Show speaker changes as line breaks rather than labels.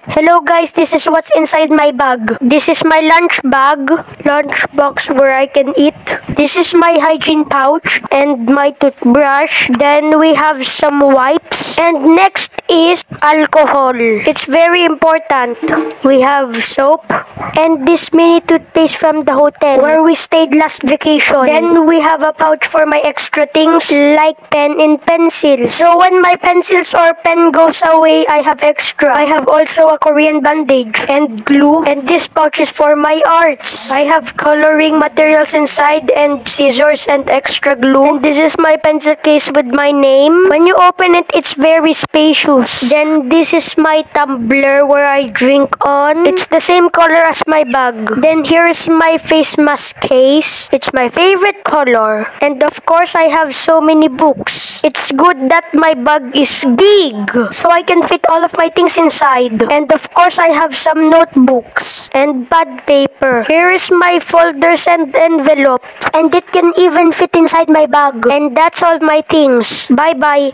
Hello guys, this is what's inside my bag. This is my lunch bag, lunch box where I can eat. This is my hygiene pouch and my toothbrush. Then we have some wipes. And next is alcohol. It's very important. We have soap and this mini toothpaste from the hotel where we stayed last vacation. Then we have a pouch for my extra things like pen and pencils. So when my pencils or pen goes away, I have extra. I have also a Korean bandage and glue, and this pouch is for my arts. I have coloring materials inside and scissors and extra glue. And this is my pencil case with my name. When you open it, it's very spacious. Then this is my tumbler where I drink on. It's the same color as my bag. Then here is my face mask case. It's my favorite color. And of course, I have so many books. It's good that my bag is big, so I can fit all of my things inside. And of course, I have some notebooks and pad paper. Here is my folders and envelope. And it can even fit inside my bag. And that's all my things. Bye-bye.